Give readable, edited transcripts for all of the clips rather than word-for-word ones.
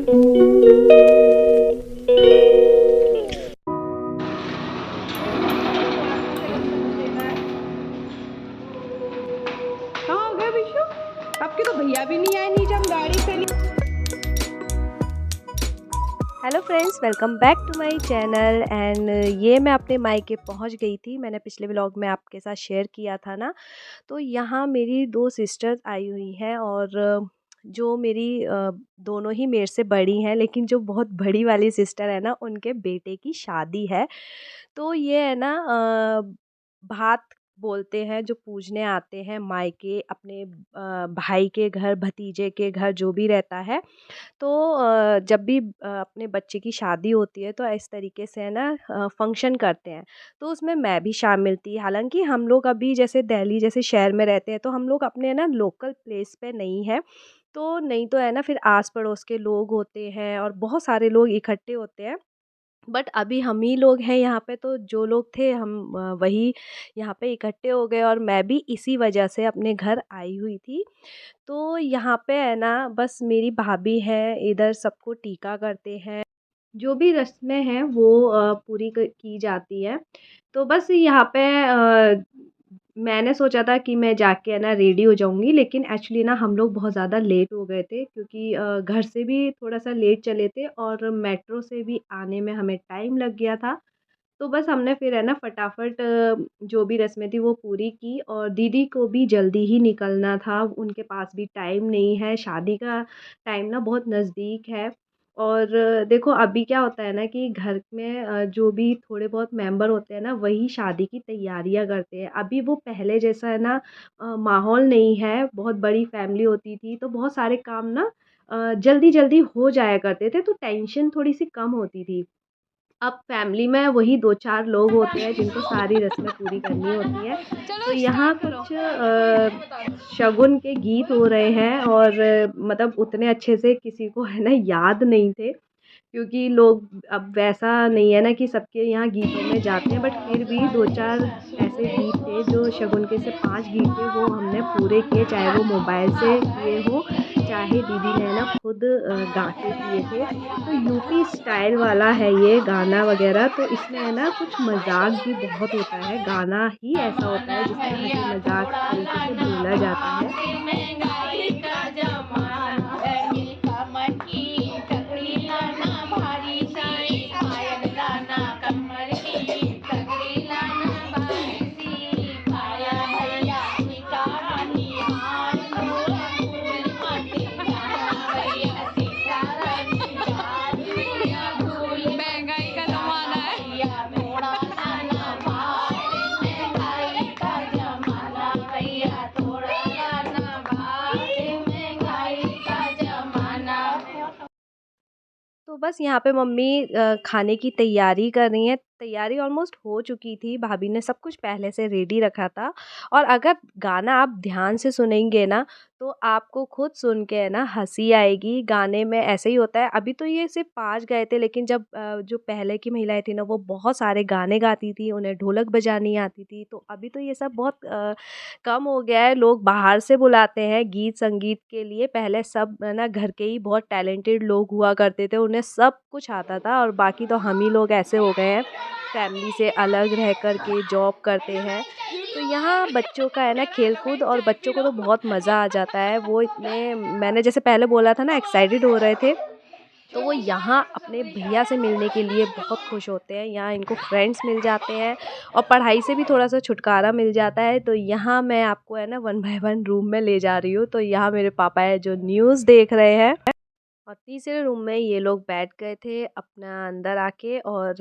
कहाँ हो गया विशु? आपके तो भैया भी नहीं आए नीचे, हम गाड़ी से hello friends, welcome back to my channel. And ये मैं अपने मायके पहुंच गई थी। मैंने पिछले व्लॉग में आपके साथ शेयर किया था ना। तो यहाँ मेरी दो सिस्टर्स आई हुई हैं और जो मेरी दोनों ही मेरे से बड़ी हैं, लेकिन जो बहुत बड़ी वाली सिस्टर है ना, उनके बेटे की शादी है। तो ये है ना भात बोलते हैं, जो पूजने आते हैं मायके अपने भाई के घर, भतीजे के घर, जो भी रहता है। तो जब भी अपने बच्चे की शादी होती है तो इस तरीके से है ना फंक्शन करते हैं। तो उसमें मैं भी शामिल थी। हालांकि हम लोग अभी जैसे दिल्ली जैसे शहर में रहते हैं, तो हम लोग अपने ना लोकल प्लेस पे नहीं है। तो नहीं तो है ना, फिर आस पड़ोस के लोग होते हैं और बहुत सारे लोग इकट्ठे होते हैं। बट अभी हम ही लोग हैं यहाँ पे, तो जो लोग थे हम वही यहाँ पे इकट्ठे हो गए, और मैं भी इसी वजह से अपने घर आई हुई थी। तो यहाँ पे है ना, बस मेरी भाभी है, इधर सबको टीका करते हैं, जो भी रस्में हैं वो पूरी की जाती है। तो बस यहाँ पे मैंने सोचा था कि मैं जाके है ना रेडी हो जाऊँगी, लेकिन एक्चुअली ना हम लोग बहुत ज़्यादा लेट हो गए थे, क्योंकि घर से भी थोड़ा-सा लेट चले थे और मेट्रो से भी आने में हमें टाइम लग गया था। तो बस हमने फिर है ना फटाफट जो भी रस्में थी वो पूरी की, और दीदी को भी जल्दी ही निकलना था, उनके पास भी टाइम नहीं है, शादी का टाइम ना बहुत नज़दीक है। और देखो अभी क्या होता है ना कि घर में जो भी थोड़े बहुत मेंबर होते हैं ना, वही शादी की तैयारियां करते हैं। अभी वो पहले जैसा है ना माहौल नहीं है। बहुत बड़ी फैमिली होती थी तो बहुत सारे काम ना जल्दी जल्दी हो जाया करते थे, तो टेंशन थोड़ी सी कम होती थी। अब फैमिली में वही 2-4 लोग होते हैं जिनको सारी रस्में पूरी करनी होती है। तो यहाँ कुछ शगुन के गीत हो रहे हैं, और मतलब उतने अच्छे से किसी को है ना याद नहीं थे, क्योंकि लोग अब वैसा नहीं है ना कि सबके यहाँ गीतों में जाते हैं। बट फिर भी 2-4 ऐसे गीत थे, जो शगुन के से 5 गीत थे वो हमने पूरे किए, चाहे वो मोबाइल से किए हों, चाहे दीदी ने ना खुद गा के किए थे। तो यूपी स्टाइल वाला है ये गाना वगैरह, तो इसमें है ना कुछ मज़ाक भी बहुत होता है। गाना ही ऐसा होता है जिसमें हँसी मज़ाक तरीके से बोला जाता है। महंगाई का जमाना है, कमर की टकरी लाना भारी सी, पायल लाना कमर की टकरी लाना भारी सी, पाया भैया सितारा निहार थोड़ा फूल माथे जाना भैया सितारा निहार भैया फूल महंगाई का जमाना है भैया थोड़ा सा ना भार, महंगाई का जमाना भैया थोड़ा सा ना भार, महंगाई का जमाना। तो बस यहाँ पे मम्मी खाने की तैयारी कर रही हैं। तैयारी ऑलमोस्ट हो चुकी थी, भाभी ने सब कुछ पहले से रेडी रखा था। और अगर गाना आप ध्यान से सुनेंगे ना, तो आपको खुद सुन के है ना हंसी आएगी। गाने में ऐसे ही होता है। अभी तो ये सिर्फ 5 गए थे, लेकिन जब जो पहले की महिलाएं थी ना, वो बहुत सारे गाने गाती थी, उन्हें ढोलक बजानी आती थी। तो अभी तो ये सब बहुत कम हो गया है। लोग बाहर से बुलाते हैं गीत संगीत के लिए। पहले सब है ना घर के ही बहुत टैलेंटेड लोग हुआ करते थे, उन्हें सब कुछ आता था, और बाकी तो हम ही लोग ऐसे हो गए हैं, फैमिली से अलग रह कर के जॉब करते हैं। तो यहाँ बच्चों का है ना खेल-कूद, और बच्चों को तो बहुत मज़ा आ जाता है। वो इतने, मैंने जैसे पहले बोला था ना, एक्साइटेड हो रहे थे। तो वो यहाँ अपने भैया से मिलने के लिए बहुत खुश होते हैं। यहाँ इनको फ्रेंड्स मिल जाते हैं, और पढ़ाई से भी थोड़ा-सा छुटकारा मिल जाता है। तो यहाँ मैं आपको है ना वन बाय वन रूम में ले जा रही हूँ। तो यहाँ मेरे पापा है जो न्यूज़ देख रहे हैं, और तीसरे रूम में ये लोग बैठ गए थे अपना अंदर आके। और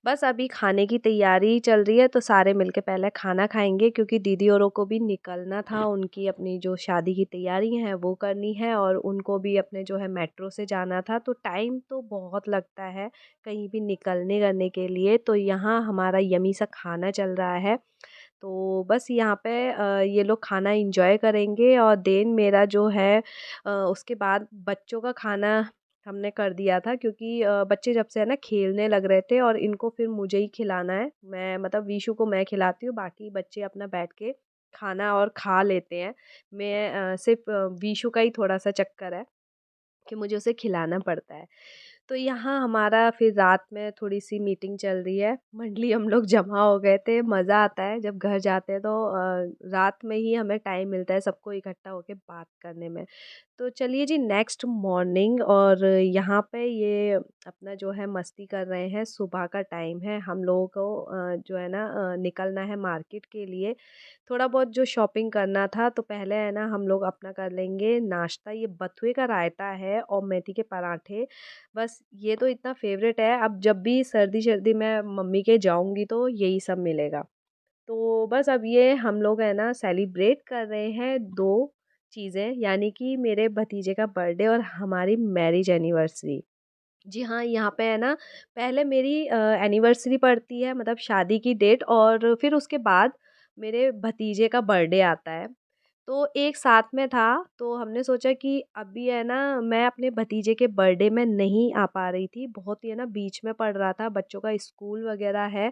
बस अभी खाने की तैयारी चल रही है, तो सारे मिलके पहले खाना खाएंगे, क्योंकि दीदी औरों को भी निकलना था। उनकी अपनी जो शादी की तैयारी हैं वो करनी है, और उनको भी अपने जो है मेट्रो से जाना था। तो टाइम तो बहुत लगता है कहीं भी निकलने करने के लिए। तो यहाँ हमारा यमी सा खाना चल रहा है। तो बस यहाँ पे ये लोग खाना एंजॉय करेंगे, और देन मेरा जो है उसके बाद बच्चों का खाना हमने कर दिया था, क्योंकि बच्चे जब से है ना खेलने लग रहे थे, और इनको फिर मुझे ही खिलाना है। मैं मतलब विशु को मैं खिलाती हूँ, बाकी बच्चे अपना बैठ के खाना और खा लेते हैं। मैं सिर्फ विशु का ही थोड़ा सा चक्कर है, कि मुझे उसे खिलाना पड़ता है। तो यहाँ हमारा फिर रात में थोड़ी-सी मीटिंग चल रही है, मंडली हम लोग जमा हो गए थे। मज़ा आता है जब घर जाते हैं तो रात में ही हमें टाइम मिलता है सबको इकट्ठा होके बात करने में। तो चलिए जी, नेक्स्ट मॉर्निंग और यहाँ पे ये अपना जो है मस्ती कर रहे हैं, सुबह का टाइम है। हम लोगों को जो है ना निकलना है मार्केट के लिए। थोड़ा बहुत जो शॉपिंग करना था तो पहले है ना हम लोग अपना कर लेंगे नाश्ता। ये बथुए का रायता है और मेथी के पराठे, बस ये तो इतना फ़ेवरेट है। अब जब भी सर्दी-शर्दी में मम्मी के जाऊँगी तो यही सब मिलेगा। तो बस अब ये हम लोग है ना सेलिब्रेट कर रहे हैं 2 चीज़ें, यानी कि मेरे भतीजे का बर्थडे और हमारी मैरिज एनिवर्सरी। जी हाँ, यहाँ पे है ना पहले मेरी एनिवर्सरी पड़ती है, मतलब शादी की डेट, और फिर उसके बाद मेरे भतीजे का बर्थडे आता है। तो एक साथ में था, तो हमने सोचा कि अभी है ना मैं अपने भतीजे के बर्थडे में नहीं आ पा रही थी, बहुत ही है ना बीच में पड़ रहा था, बच्चों का स्कूल वगैरह है।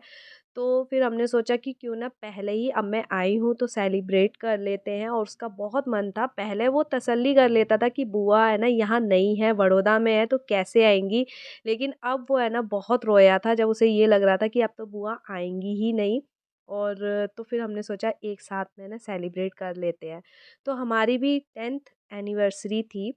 तो फिर हमने सोचा कि क्यों ना पहले ही, अब मैं आई हूँ तो सेलिब्रेट कर लेते हैं, और उसका बहुत मन था। पहले वो तसल्ली कर लेता था कि बुआ है ना यहाँ नहीं है, बड़ौदा में है तो कैसे आएँगी। लेकिन अब वो है ना बहुत रोया था जब उसे ये लग रहा था कि अब तो बुआ आएँगी ही नहीं। और तो फिर हमने सोचा एक साथ में ना सेलिब्रेट कर लेते हैं। तो हमारी भी 10th एनिवर्सरी थी,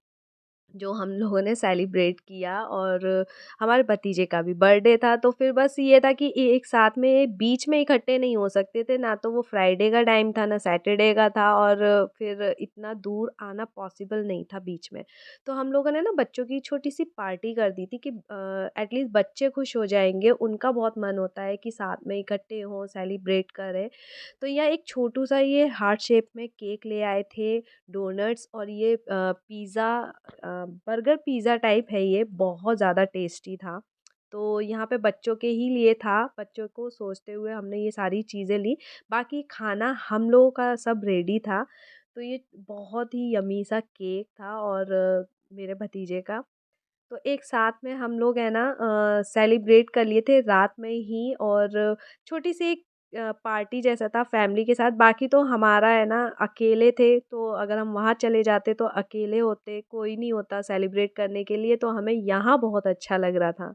जो हम लोगों ने सेलिब्रेट किया, और हमारे भतीजे का भी बर्थडे था। तो फिर बस ये था कि एक साथ में बीच में इकट्ठे नहीं हो सकते थे, ना तो वो फ्राइडे का टाइम था ना सैटरडे का था, और फिर इतना दूर आना पॉसिबल नहीं था बीच में। तो हम लोगों ने ना बच्चों की छोटी सी पार्टी कर दी थी कि एटलीस्ट बच्चे खुश हो जाएंगे, उनका बहुत मन होता है कि साथ में इकट्ठे हों, सेलिब्रेट करें। तो यह एक छोटू सा ये हार्ट शेप में केक ले आए थे, डोनट्स, और ये पिज़्ज़ा, बर्गर पिज़्ज़ा टाइप है, ये बहुत ज़्यादा टेस्टी था। तो यहाँ पे बच्चों के ही लिए था, बच्चों को सोचते हुए हमने ये सारी चीज़ें ली। बाकी खाना हम लोगों का सब रेडी था। तो ये बहुत ही यम्मी सा केक था, और मेरे भतीजे का। तो एक साथ में हम लोग है ना सेलिब्रेट कर लिए थे रात में ही, और छोटी सी एक पार्टी जैसा था फैमिली के साथ। बाकी तो हमारा है ना अकेले थे, तो अगर हम वहाँ चले जाते तो अकेले होते, कोई नहीं होता सेलिब्रेट करने के लिए, तो हमें यहाँ बहुत अच्छा लग रहा था।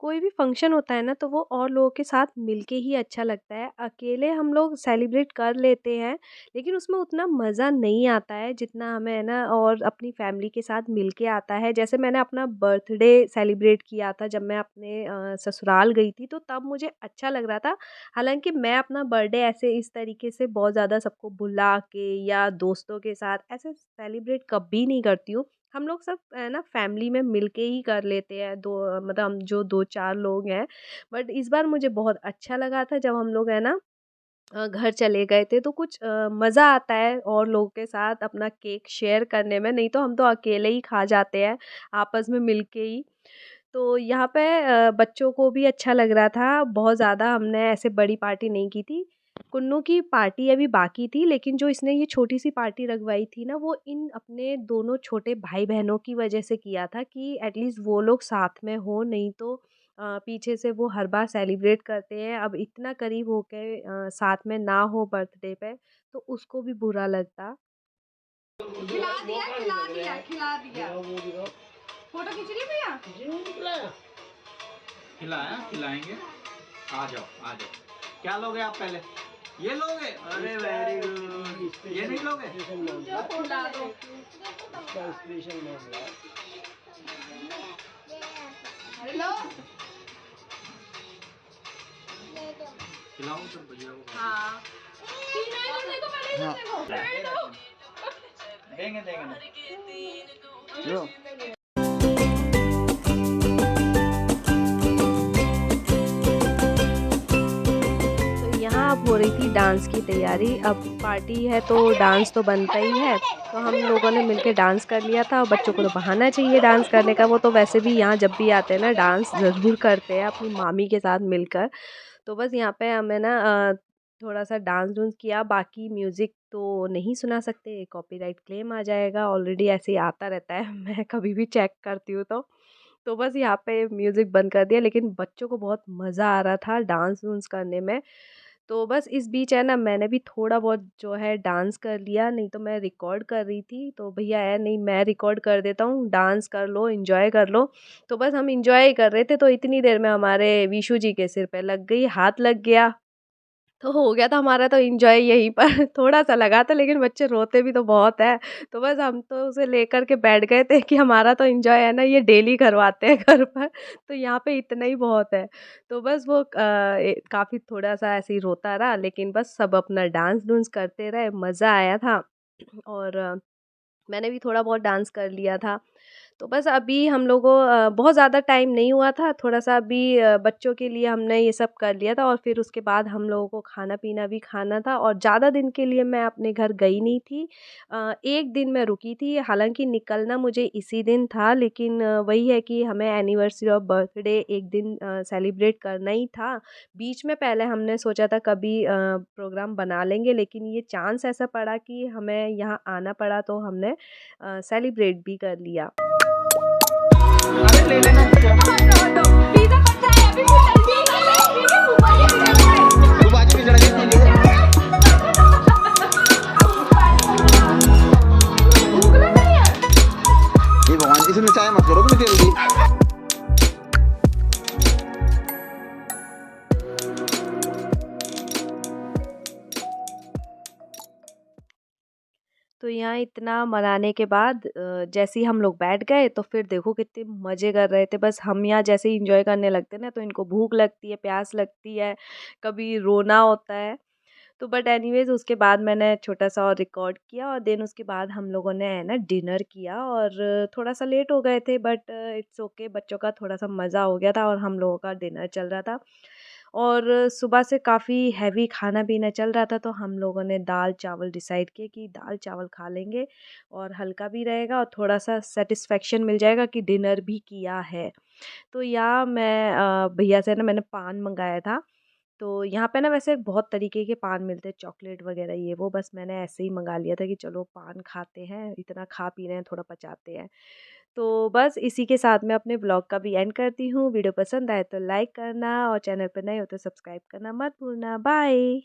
कोई भी फंक्शन होता है ना तो वो और लोगों के साथ मिलके ही अच्छा लगता है। अकेले हम लोग सेलिब्रेट कर लेते हैं, लेकिन उसमें उतना मज़ा नहीं आता है जितना हमें है ना और अपनी फैमिली के साथ मिलके आता है। जैसे मैंने अपना बर्थडे सेलिब्रेट किया था जब मैं अपने ससुराल गई थी, तो तब मुझे अच्छा लग रहा था। हालाँकि मैं अपना बर्थडे ऐसे इस तरीके से बहुत ज़्यादा सबको बुला के या दोस्तों के साथ ऐसे सेलिब्रेट कभी नहीं करती हूँ। हम लोग सब है ना फैमिली में मिलके ही कर लेते हैं, दो मतलब हम जो 2-4 लोग हैं। बट इस बार मुझे बहुत अच्छा लगा था जब हम लोग है ना घर चले गए थे, तो कुछ मज़ा आता है और लोगों के साथ अपना केक शेयर करने में, नहीं तो हम तो अकेले ही खा जाते हैं आपस में मिलके ही। तो यहाँ पे बच्चों को भी अच्छा लग रहा था, बहुत ज़्यादा हमने ऐसे बड़ी पार्टी नहीं की थी। कुन्नू की पार्टी अभी बाकी थी, लेकिन जो इसने ये छोटी-सी पार्टी रखवाई थी ना, वो इन अपने दोनों छोटे भाई-बहनों की वजह से किया था कि एटलीस्ट वो लोग साथ में हों, नहीं तो पीछे से वो हर बार सेलिब्रेट करते हैं। अब इतना करीब होके साथ में ना हो बर्थडे पे, तो उसको भी बुरा लगता। खिला दिया खिला दिया खिला दिया। फोटो खींच रही है भैया। खिलाया खिलाएंगे। आ जाओ आ जाओ। क्या लोगे आप पहले? ये लोगे? अरे वेरी गुड। ये नहीं लोगे? खिला दो। हेलो। खिलाओ तो भैया को। हाँ। देखो पहले देखो। देंगे देंगे। लो। तो यहाँ अब हो रही थी डांस डांस की तैयारी। अब पार्टी है तो डांस तो बनता ही है, तो हम लोगों ने मिलके डांस कर लिया था। और बच्चों को तो बहाना चाहिए डांस करने का, वो तो वैसे भी यहाँ जब भी आते हैं ना डांस ज़रूर करते हैं अपनी मामी के साथ मिलकर। तो बस यहाँ पे हमें ना थोड़ा-सा डांस-डूंस किया, बाकी म्यूज़िक तो नहीं सुना सकते, कॉपीराइट क्लेम आ जाएगा, ऑलरेडी ऐसे ही आता रहता है मैं कभी भी चेक करती हूँ तो। तो बस यहाँ पे म्यूज़िक बंद कर दिया, लेकिन बच्चों को बहुत मज़ा आ रहा था डांस-वूंस करने में। तो बस इस बीच है ना मैंने भी थोड़ा बहुत जो है डांस कर लिया, नहीं तो मैं रिकॉर्ड कर रही थी, तो भैया है नहीं मैं रिकॉर्ड कर देता हूँ, डांस कर लो, एन्जॉय कर लो। तो बस हम एन्जॉय ही कर रहे थे, तो इतनी देर में हमारे विशु जी के सिर पे लग गई, हाथ लग गया। तो हो गया था हमारा तो एन्जॉय यहीं पर थोड़ा-सा लगा था, लेकिन बच्चे रोते भी तो बहुत हैं। तो बस हम तो उसे लेकर के बैठ गए थे कि हमारा तो एन्जॉय है ना ये डेली करवाते हैं घर पर, तो यहाँ पे इतना ही बहुत है। तो बस वो काफ़ी थोड़ा-सा ऐसे ही रोता रहा, लेकिन बस सब अपना डांस-डूंस करते रहे, मज़ा आया था। और मैंने भी थोड़ा बहुत डांस कर लिया था। तो बस अभी हम लोगों बहुत ज़्यादा टाइम नहीं हुआ था, थोड़ा-सा अभी बच्चों के लिए हमने ये सब कर लिया था, और फिर उसके बाद हम लोगों को खाना-पीना भी खाना था, और ज़्यादा दिन के लिए मैं अपने घर गई नहीं थी। 1 दिन मैं रुकी थी, हालाँकि निकलना मुझे इसी दिन था, लेकिन वही है कि हमें एनिवर्सरी और बर्थडे एक दिन सेलिब्रेट करना ही था। बीच में पहले हमने सोचा था कभी प्रोग्राम बना लेंगे, लेकिन ये चांस ऐसा पड़ा कि हमें यहाँ आना पड़ा, तो हमने सेलिब्रेट भी कर लिया। अरे ले लेना पिज़्ज़ा बन रहा है अभी कुछ ठीक है ऊपर ही निकल रहा है। तू बाजू में चढ़ गई थी भूख लग रही है। ये भगवान जी से चाय मत करो तुम जल्दी। तो यहाँ इतना मनाने के बाद जैसे ही हम लोग बैठ गए, तो फिर देखो कितने मज़े कर रहे थे। बस हम यहाँ जैसे ही एंजॉय करने लगते हैं ना, तो इनको भूख लगती है, प्यास लगती है, कभी रोना होता है। तो बट एनीवेज़ उसके बाद मैंने छोटा-सा और रिकॉर्ड किया, और देन उसके बाद हम लोगों ने है ना डिनर किया, और थोड़ा-सा लेट हो गए थे, बट इट्स ओके, बच्चों का थोड़ा-सा मज़ा हो गया था और हम लोगों का डिनर चल रहा था। और सुबह से काफ़ी हेवी खाना-पीना चल रहा था, तो हम लोगों ने दाल-चावल डिसाइड किए कि दाल-चावल खा लेंगे, और हल्का भी रहेगा और थोड़ा-सा सैटिस्फैक्शन मिल जाएगा कि डिनर भी किया है। तो यहाँ मैं भैया से ना मैंने पान मँगाया था। तो यहाँ पे ना वैसे बहुत तरीके के पान मिलते हैं, चॉकलेट वगैरह ये वो, बस मैंने ऐसे ही मँगा लिया था कि चलो पान खाते हैं, इतना खा पी रहे हैं, थोड़ा पचाते हैं। तो बस इसी के साथ मैं अपने ब्लॉग का भी एंड करती हूँ। वीडियो पसंद आए तो लाइक करना, और चैनल पर नए हो तो सब्सक्राइब करना मत भूलना। बाय।